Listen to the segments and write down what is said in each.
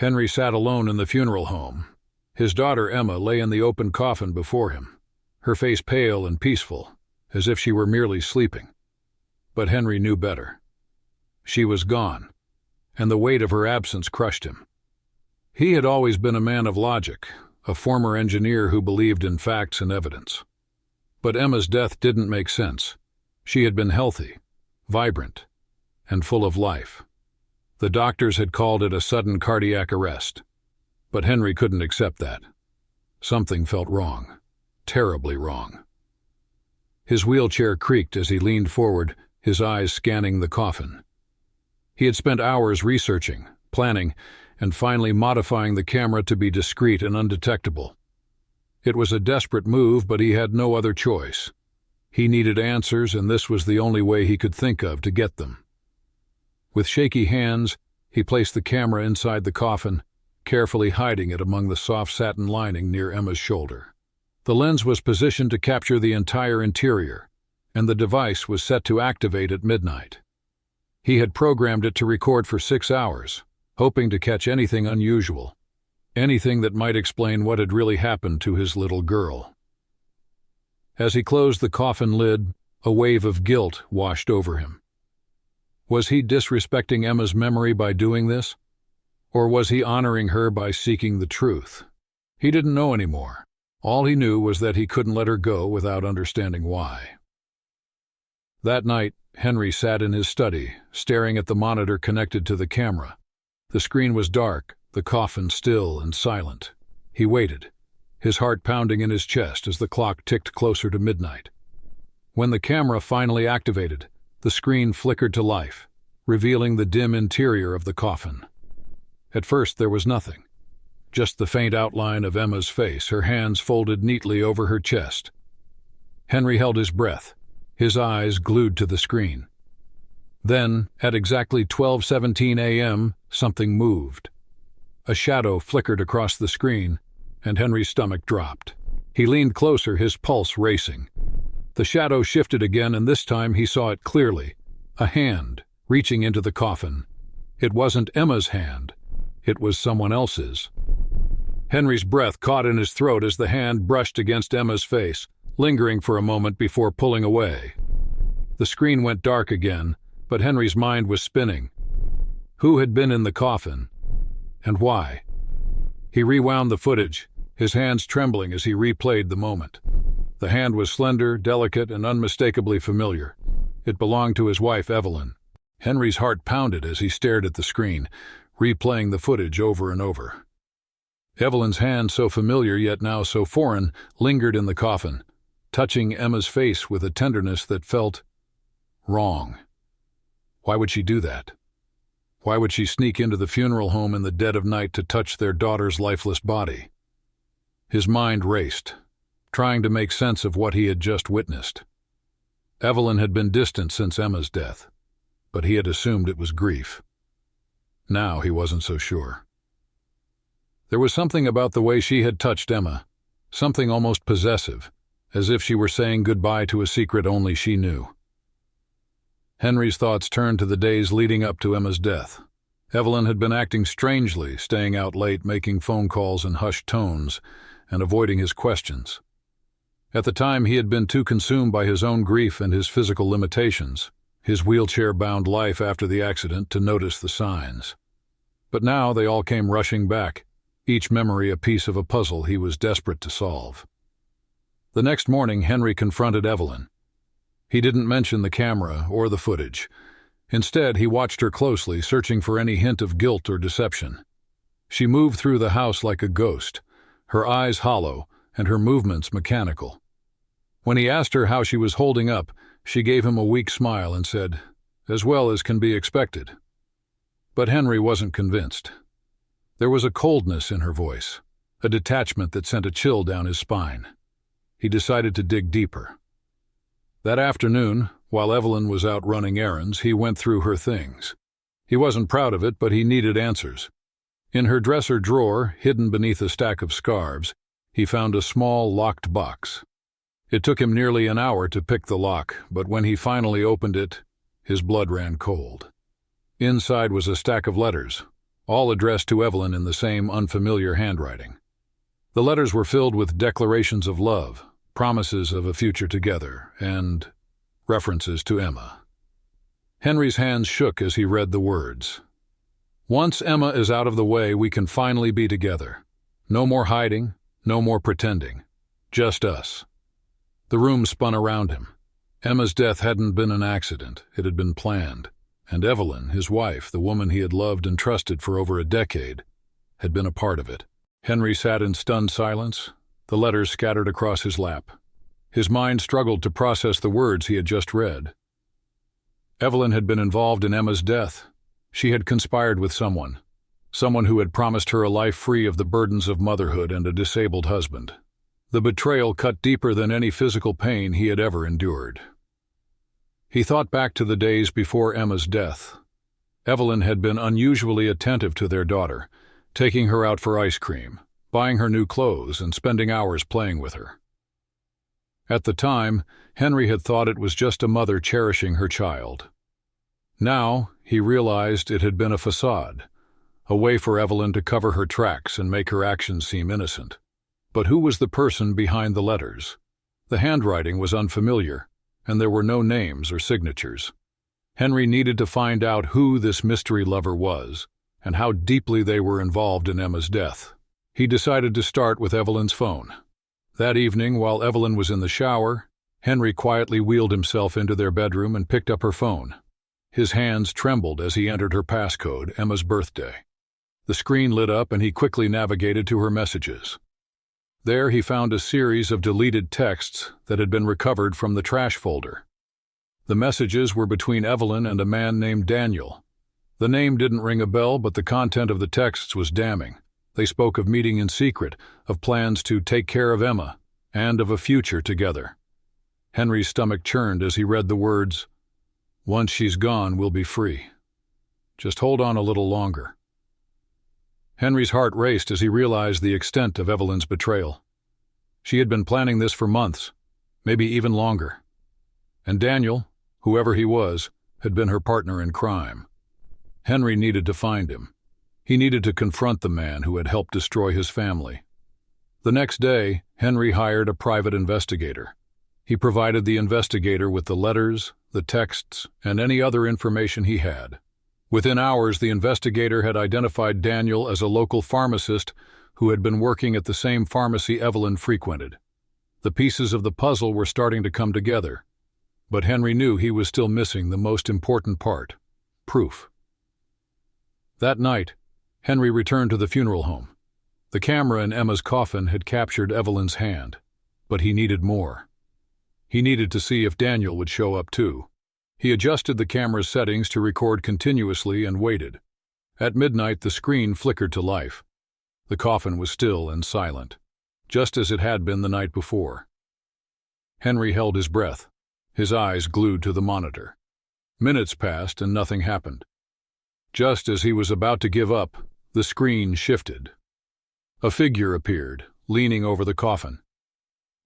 Henry sat alone in the funeral home. His daughter Emma lay in the open coffin before him, her face pale and peaceful, as if she were merely sleeping. But Henry knew better. She was gone, and the weight of her absence crushed him. He had always been a man of logic, a former engineer who believed in facts and evidence. But Emma's death didn't make sense. She had been healthy, vibrant, and full of life. The doctors had called it a sudden cardiac arrest. But Henry couldn't accept that. Something felt wrong, terribly wrong. His wheelchair creaked as he leaned forward, his eyes scanning the coffin. He had spent hours researching, planning, and finally modifying the camera to be discreet and undetectable. It was a desperate move, but he had no other choice. He needed answers, and this was the only way he could think of to get them. With shaky hands, he placed the camera inside the coffin, carefully hiding it among the soft satin lining near Emma's shoulder. The lens was positioned to capture the entire interior, and the device was set to activate at midnight. He had programmed it to record for 6 hours, hoping to catch anything unusual, anything that might explain what had really happened to his little girl. As he closed the coffin lid, a wave of guilt washed over him. Was he disrespecting Emma's memory by doing this? Or was he honoring her by seeking the truth? He didn't know anymore. All he knew was that he couldn't let her go without understanding why. That night, Henry sat in his study, staring at the monitor connected to the camera. The screen was dark, the coffin still and silent. He waited, his heart pounding in his chest as the clock ticked closer to midnight. When the camera finally activated, the screen flickered to life, revealing the dim interior of the coffin. At first there was nothing, just the faint outline of Emma's face, her hands folded neatly over her chest. Henry held his breath, his eyes glued to the screen. Then, at exactly 12:17 a.m., something moved. A shadow flickered across the screen, and Henry's stomach dropped. He leaned closer, his pulse racing. The shadow shifted again, and this time he saw it clearly. A hand, reaching into the coffin. It wasn't Emma's hand. It was someone else's. Henry's breath caught in his throat as the hand brushed against Emma's face, lingering for a moment before pulling away. The screen went dark again, but Henry's mind was spinning. Who had been in the coffin? And why? He rewound the footage, his hands trembling as he replayed the moment. The hand was slender, delicate, and unmistakably familiar. It belonged to his wife, Evelyn. Henry's heart pounded as he stared at the screen, replaying the footage over and over. Evelyn's hand, so familiar yet now so foreign, lingered in the coffin, touching Emma's face with a tenderness that felt wrong. Why would she do that? Why would she sneak into the funeral home in the dead of night to touch their daughter's lifeless body? His mind raced, trying to make sense of what he had just witnessed. Evelyn had been distant since Emma's death, but he had assumed it was grief. Now he wasn't so sure. There was something about the way she had touched Emma, something almost possessive, as if she were saying goodbye to a secret only she knew. Henry's thoughts turned to the days leading up to Emma's death. Evelyn had been acting strangely, staying out late, making phone calls in hushed tones, and avoiding his questions. At the time, he had been too consumed by his own grief and his physical limitations, his wheelchair-bound life after the accident, to notice the signs. But now they all came rushing back, each memory a piece of a puzzle he was desperate to solve. The next morning, Henry confronted Evelyn. He didn't mention the camera or the footage. Instead, he watched her closely, searching for any hint of guilt or deception. She moved through the house like a ghost, her eyes hollow and her movements mechanical. When he asked her how she was holding up, she gave him a weak smile and said, "As well as can be expected." But Henry wasn't convinced. There was a coldness in her voice, a detachment that sent a chill down his spine. He decided to dig deeper. That afternoon, while Evelyn was out running errands, he went through her things. He wasn't proud of it, but he needed answers. In her dresser drawer, hidden beneath a stack of scarves, he found a small, locked box. It took him nearly an hour to pick the lock, but when he finally opened it, his blood ran cold. Inside was a stack of letters, all addressed to Evelyn in the same unfamiliar handwriting. The letters were filled with declarations of love, promises of a future together, and references to Emma. Henry's hands shook as he read the words. "Once Emma is out of the way, we can finally be together. No more hiding, no more pretending. Just us." The room spun around him. Emma's death hadn't been an accident, it had been planned, and Evelyn, his wife, the woman he had loved and trusted for over a decade, had been a part of it. Henry sat in stunned silence, the letters scattered across his lap. His mind struggled to process the words he had just read. Evelyn had been involved in Emma's death. She had conspired with someone who had promised her a life free of the burdens of motherhood and a disabled husband. The betrayal cut deeper than any physical pain he had ever endured. He thought back to the days before Emma's death. Evelyn had been unusually attentive to their daughter, taking her out for ice cream, buying her new clothes, and spending hours playing with her. At the time, Henry had thought it was just a mother cherishing her child. Now, he realized it had been a facade, a way for Evelyn to cover her tracks and make her actions seem innocent. But who was the person behind the letters? The handwriting was unfamiliar, and there were no names or signatures. Henry needed to find out who this mystery lover was, and how deeply they were involved in Emma's death. He decided to start with Evelyn's phone. That evening, while Evelyn was in the shower, Henry quietly wheeled himself into their bedroom and picked up her phone. His hands trembled as he entered her passcode, Emma's birthday. The screen lit up and he quickly navigated to her messages. There he found a series of deleted texts that had been recovered from the trash folder. The messages were between Evelyn and a man named Daniel. The name didn't ring a bell, but the content of the texts was damning. They spoke of meeting in secret, of plans to take care of Emma, and of a future together. Henry's stomach churned as he read the words, "Once she's gone, we'll be free. Just hold on a little longer." Henry's heart raced as he realized the extent of Evelyn's betrayal. She had been planning this for months, maybe even longer. And Daniel, whoever he was, had been her partner in crime. Henry needed to find him. He needed to confront the man who had helped destroy his family. The next day, Henry hired a private investigator. He provided the investigator with the letters, the texts, and any other information he had. Within hours, the investigator had identified Daniel as a local pharmacist who had been working at the same pharmacy Evelyn frequented. The pieces of the puzzle were starting to come together, but Henry knew he was still missing the most important part: proof. That night, Henry returned to the funeral home. The camera in Emma's coffin had captured Evelyn's hand, but he needed more. He needed to see if Daniel would show up too. He adjusted the camera's settings to record continuously and waited. At midnight, the screen flickered to life. The coffin was still and silent, just as it had been the night before. Henry held his breath, his eyes glued to the monitor. Minutes passed and nothing happened. Just as he was about to give up, the screen shifted. A figure appeared, leaning over the coffin.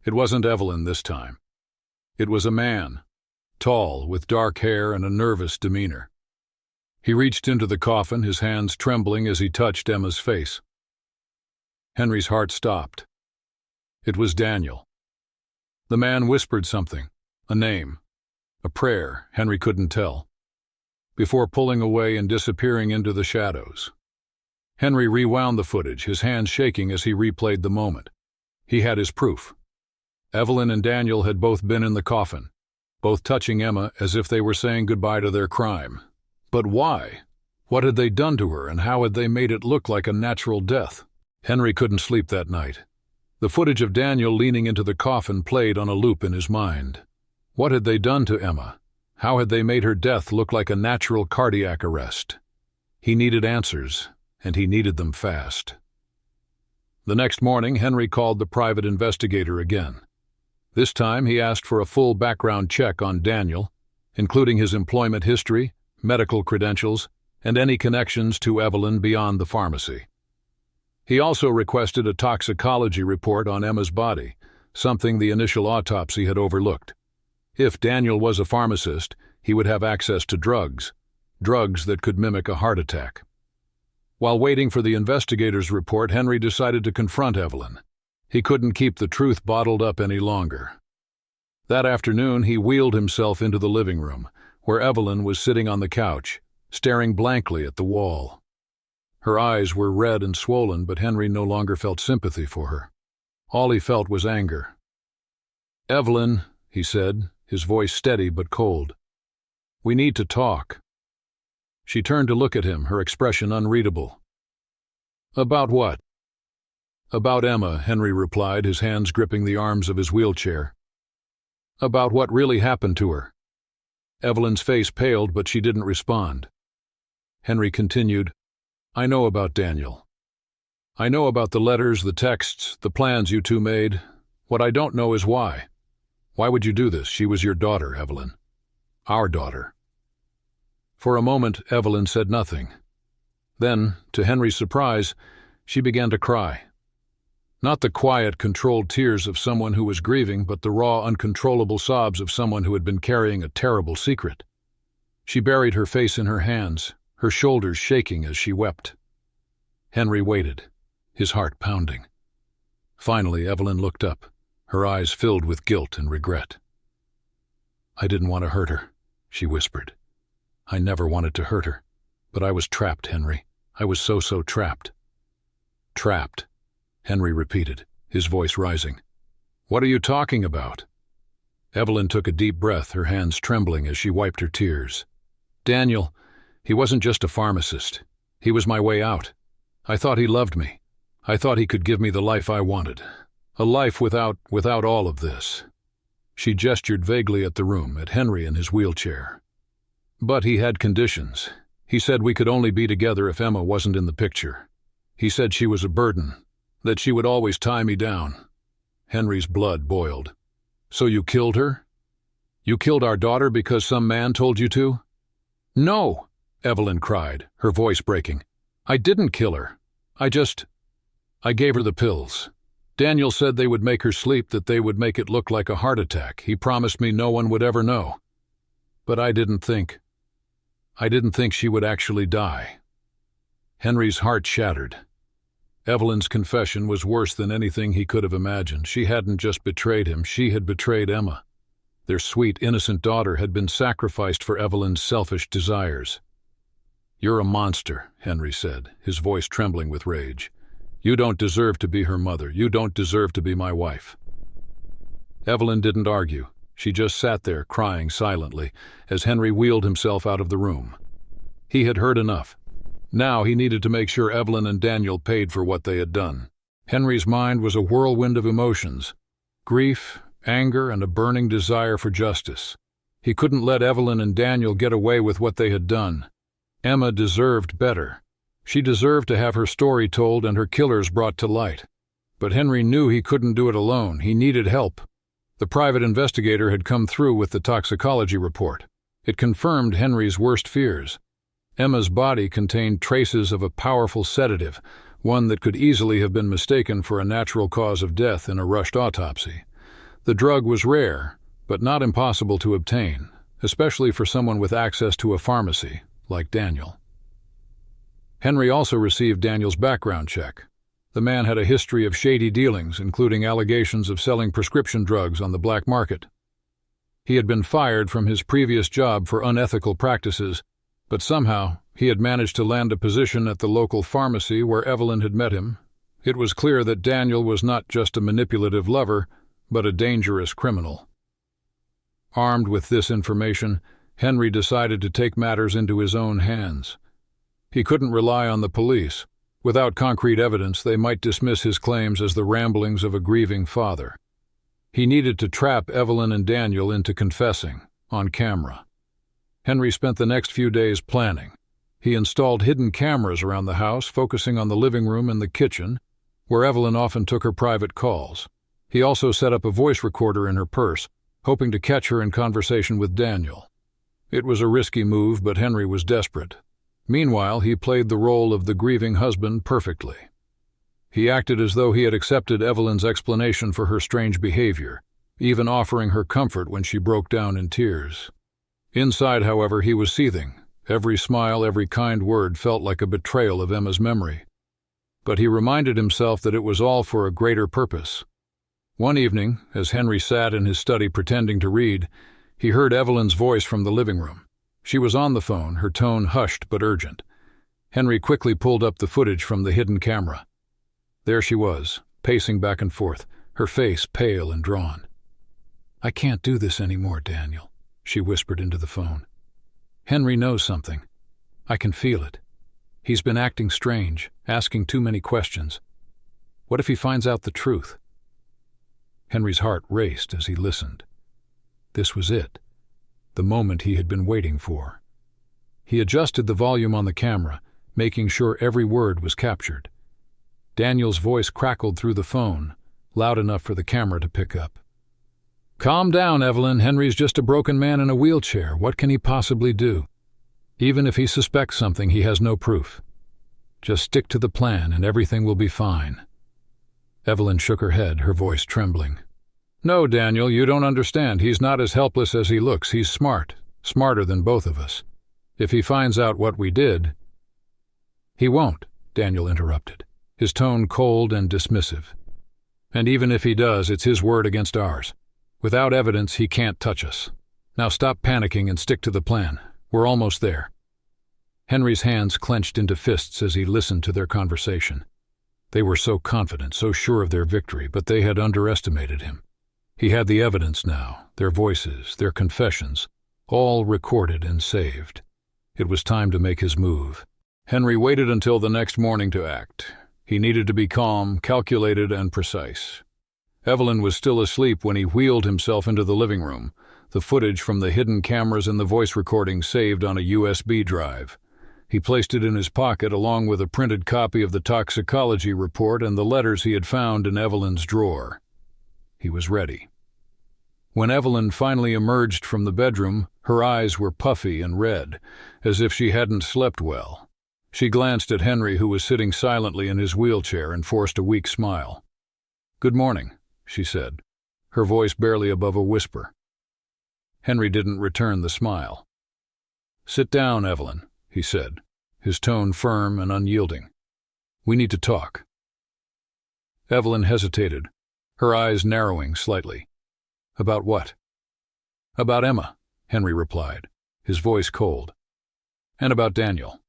It wasn't Evelyn this time. It was a man, tall, with dark hair and a nervous demeanor. He reached into the coffin, his hands trembling as he touched Emma's face. Henry's heart stopped. It was Daniel. The man whispered something, a name, a prayer, Henry couldn't tell, before pulling away and disappearing into the shadows. Henry rewound the footage, his hands shaking as he replayed the moment. He had his proof. Evelyn and Daniel had both been in the coffin, both touching Emma as if they were saying goodbye to their crime. But why? What had they done to her, and how had they made it look like a natural death? Henry couldn't sleep that night. The footage of Daniel leaning into the coffin played on a loop in his mind. What had they done to Emma? How had they made her death look like a natural cardiac arrest? He needed answers, and he needed them fast. The next morning, Henry called the private investigator again. This time, he asked for a full background check on Daniel, including his employment history, medical credentials, and any connections to Evelyn beyond the pharmacy. He also requested a toxicology report on Emma's body, something the initial autopsy had overlooked. If Daniel was a pharmacist, he would have access to drugs that could mimic a heart attack. While waiting for the investigator's report, Henry decided to confront Evelyn. He couldn't keep the truth bottled up any longer. That afternoon, he wheeled himself into the living room, where Evelyn was sitting on the couch, staring blankly at the wall. Her eyes were red and swollen, but Henry no longer felt sympathy for her. All he felt was anger. "Evelyn," he said, his voice steady but cold. "We need to talk." She turned to look at him, her expression unreadable. "About what?" "About Emma," Henry replied, his hands gripping the arms of his wheelchair. "About what really happened to her." Evelyn's face paled, but she didn't respond. Henry continued, "I know about Daniel. I know about the letters, the texts, the plans you two made. What I don't know is why. Why would you do this? She was your daughter, Evelyn. Our daughter." For a moment, Evelyn said nothing. Then, to Henry's surprise, she began to cry. Not the quiet, controlled tears of someone who was grieving, but the raw, uncontrollable sobs of someone who had been carrying a terrible secret. She buried her face in her hands, her shoulders shaking as she wept. Henry waited, his heart pounding. Finally, Evelyn looked up, her eyes filled with guilt and regret. "I didn't want to hurt her," she whispered. "I never wanted to hurt her. But I was trapped, Henry. I was so trapped." "Trapped," Henry repeated, his voice rising. "What are you talking about?" Evelyn took a deep breath, her hands trembling as she wiped her tears. "Daniel, he wasn't just a pharmacist. He was my way out. I thought he loved me. I thought he could give me the life I wanted. A life without all of this." She gestured vaguely at the room, at Henry in his wheelchair. "But he had conditions. He said we could only be together if Emma wasn't in the picture. He said she was a burden, that she would always tie me down." Henry's blood boiled. "So you killed her? You killed our daughter because some man told you to?" "No," Evelyn cried, her voice breaking. "I didn't kill her. I gave her the pills. Daniel said they would make her sleep, that they would make it look like a heart attack. He promised me no one would ever know. But I didn't think she would actually die." Henry's heart shattered. Evelyn's confession was worse than anything he could have imagined. She hadn't just betrayed him, she had betrayed Emma. Their sweet, innocent daughter had been sacrificed for Evelyn's selfish desires. "You're a monster," Henry said, his voice trembling with rage. "You don't deserve to be her mother. You don't deserve to be my wife." Evelyn didn't argue. She just sat there, crying silently, as Henry wheeled himself out of the room. He had heard enough. Now he needed to make sure Evelyn and Daniel paid for what they had done. Henry's mind was a whirlwind of emotions: grief, anger, and a burning desire for justice. He couldn't let Evelyn and Daniel get away with what they had done. Emma deserved better. She deserved to have her story told and her killers brought to light. But Henry knew he couldn't do it alone. He needed help. The private investigator had come through with the toxicology report. It confirmed Henry's worst fears. Emma's body contained traces of a powerful sedative, one that could easily have been mistaken for a natural cause of death in a rushed autopsy. The drug was rare, but not impossible to obtain, especially for someone with access to a pharmacy, like Daniel. Henry also received Daniel's background check. The man had a history of shady dealings, including allegations of selling prescription drugs on the black market. He had been fired from his previous job for unethical practices, but somehow he had managed to land a position at the local pharmacy where Evelyn had met him. It was clear that Daniel was not just a manipulative lover, but a dangerous criminal. Armed with this information, Henry decided to take matters into his own hands. He couldn't rely on the police. Without concrete evidence, they might dismiss his claims as the ramblings of a grieving father. He needed to trap Evelyn and Daniel into confessing, on camera. Henry spent the next few days planning. He installed hidden cameras around the house, focusing on the living room and the kitchen, where Evelyn often took her private calls. He also set up a voice recorder in her purse, hoping to catch her in conversation with Daniel. It was a risky move, but Henry was desperate. Meanwhile, he played the role of the grieving husband perfectly. He acted as though he had accepted Evelyn's explanation for her strange behavior, even offering her comfort when she broke down in tears. Inside, however, he was seething. Every smile, every kind word felt like a betrayal of Emma's memory. But he reminded himself that it was all for a greater purpose. One evening, as Henry sat in his study pretending to read, he heard Evelyn's voice from the living room. She was on the phone, her tone hushed but urgent. Henry quickly pulled up the footage from the hidden camera. There she was, pacing back and forth, her face pale and drawn. "I can't do this anymore, Daniel," she whispered into the phone. "Henry knows something. I can feel it. He's been acting strange, asking too many questions. What if he finds out the truth?" Henry's heart raced as he listened. This was it, the moment he had been waiting for. He adjusted the volume on the camera, making sure every word was captured. Daniel's voice crackled through the phone, loud enough for the camera to pick up. "Calm down, Evelyn. Henry's just a broken man in a wheelchair. What can he possibly do? Even if he suspects something, he has no proof. Just stick to the plan and everything will be fine." Evelyn shook her head, her voice trembling. "No, Daniel, you don't understand. He's not as helpless as he looks. He's smart, smarter than both of us. If he finds out what we did—" "He won't," Daniel interrupted, his tone cold and dismissive. "And even if he does, it's his word against ours. Without evidence, he can't touch us. Now stop panicking and stick to the plan. We're almost there." Henry's hands clenched into fists as he listened to their conversation. They were so confident, so sure of their victory, but they had underestimated him. He had the evidence now, their voices, their confessions, all recorded and saved. It was time to make his move. Henry waited until the next morning to act. He needed to be calm, calculated, and precise. Evelyn was still asleep when he wheeled himself into the living room, the footage from the hidden cameras and the voice recording saved on a USB drive. He placed it in his pocket along with a printed copy of the toxicology report and the letters he had found in Evelyn's drawer. He was ready. When Evelyn finally emerged from the bedroom, her eyes were puffy and red, as if she hadn't slept well. She glanced at Henry, who was sitting silently in his wheelchair, and forced a weak smile. "Good morning," she said, her voice barely above a whisper. Henry didn't return the smile. "Sit down, Evelyn," he said, his tone firm and unyielding. "We need to talk." Evelyn hesitated, her eyes narrowing slightly. "About what?" "About Emma," Henry replied, his voice cold. "And about Daniel."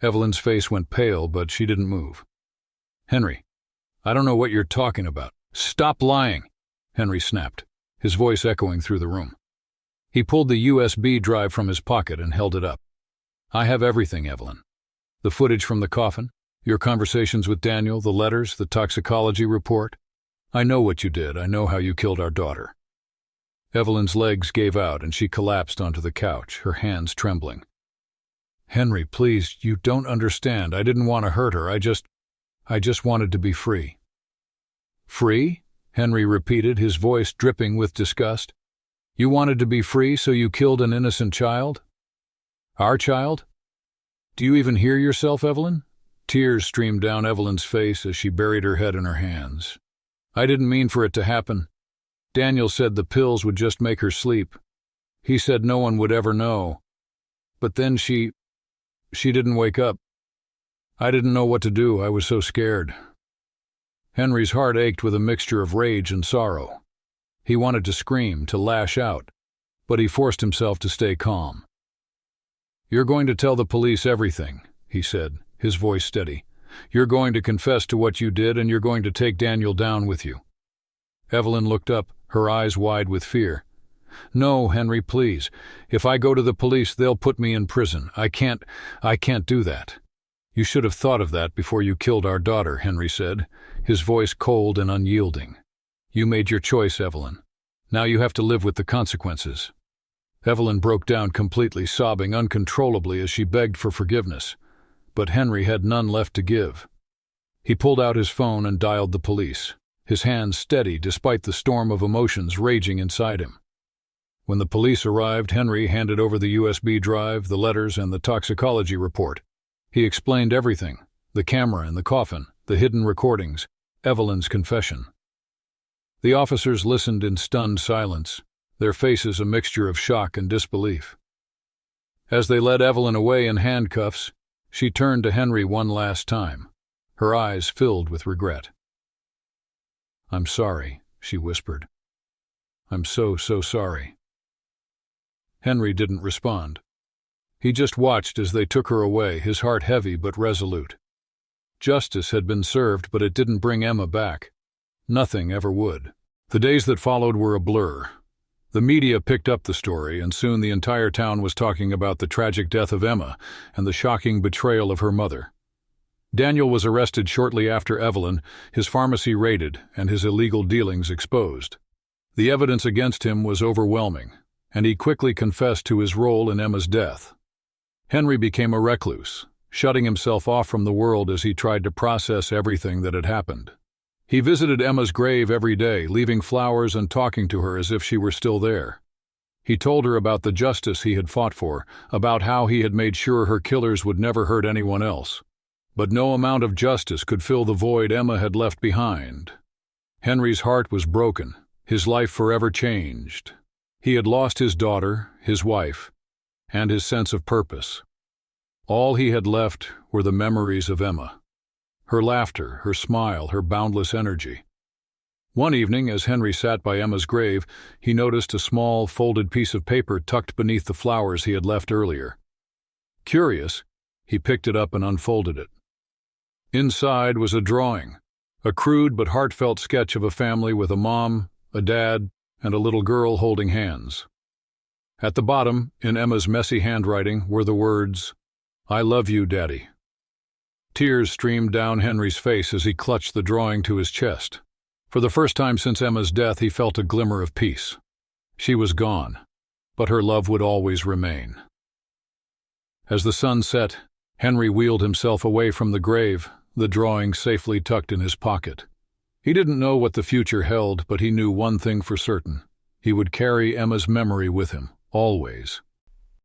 Evelyn's face went pale, but she didn't move. "Henry, I don't know what you're talking about." "Stop lying," Henry snapped, his voice echoing through the room. He pulled the USB drive from his pocket and held it up. "I have everything, Evelyn. The footage from the coffin, your conversations with Daniel, the letters, the toxicology report. I know what you did. I know how you killed our daughter." Evelyn's legs gave out and she collapsed onto the couch, her hands trembling. "Henry, please, you don't understand. I didn't want to hurt her. I just wanted to be free." "Free?" Henry repeated, his voice dripping with disgust. "You wanted to be free, so you killed an innocent child? Our child? Do you even hear yourself, Evelyn?" Tears streamed down Evelyn's face as she buried her head in her hands. "I didn't mean for it to happen. Daniel said the pills would just make her sleep. He said no one would ever know. But then she didn't wake up. I didn't know what to do. I was so scared." Henry's heart ached with a mixture of rage and sorrow. He wanted to scream, to lash out, but he forced himself to stay calm. "You're going to tell the police everything," he said, his voice steady. "You're going to confess to what you did, and you're going to take Daniel down with you." Evelyn looked up, her eyes wide with fear. "No, Henry, please. If I go to the police, they'll put me in prison. I can't do that." "You should have thought of that before you killed our daughter," Henry said, his voice cold and unyielding. "You made your choice, Evelyn. Now you have to live with the consequences." Evelyn broke down completely, sobbing uncontrollably as she begged for forgiveness. But Henry had none left to give. He pulled out his phone and dialed the police, his hands steady despite the storm of emotions raging inside him. When the police arrived, Henry handed over the USB drive, the letters, and the toxicology report. He explained everything: the camera and the coffin, the hidden recordings, Evelyn's confession. The officers listened in stunned silence, their faces a mixture of shock and disbelief. As they led Evelyn away in handcuffs, she turned to Henry one last time, her eyes filled with regret. "I'm sorry," she whispered. "I'm so sorry." Henry didn't respond. He just watched as they took her away, his heart heavy but resolute. Justice had been served, but it didn't bring Emma back. Nothing ever would. The days that followed were a blur. The media picked up the story, and soon the entire town was talking about the tragic death of Emma and the shocking betrayal of her mother. Daniel was arrested shortly after Evelyn, his pharmacy raided, and his illegal dealings exposed. The evidence against him was overwhelming, and he quickly confessed to his role in Emma's death. Henry became a recluse, shutting himself off from the world as he tried to process everything that had happened. He visited Emma's grave every day, leaving flowers and talking to her as if she were still there. He told her about the justice he had fought for, about how he had made sure her killers would never hurt anyone else. But no amount of justice could fill the void Emma had left behind. Henry's heart was broken, his life forever changed. He had lost his daughter, his wife, and his sense of purpose. All he had left were the memories of Emma. Her laughter, her smile, her boundless energy. One evening, as Henry sat by Emma's grave, he noticed a small, folded piece of paper tucked beneath the flowers he had left earlier. Curious, he picked it up and unfolded it. Inside was a drawing, a crude but heartfelt sketch of a family with a mom, a dad, and a little girl holding hands. At the bottom, in Emma's messy handwriting, were the words, "I love you, Daddy." Tears streamed down Henry's face as he clutched the drawing to his chest. For the first time since Emma's death, he felt a glimmer of peace. She was gone, but her love would always remain. As the sun set, Henry wheeled himself away from the grave, the drawing safely tucked in his pocket. He didn't know what the future held, but he knew one thing for certain. He would carry Emma's memory with him, always.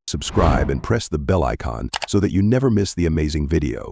Subscribe and press the bell icon so that you never miss the amazing video.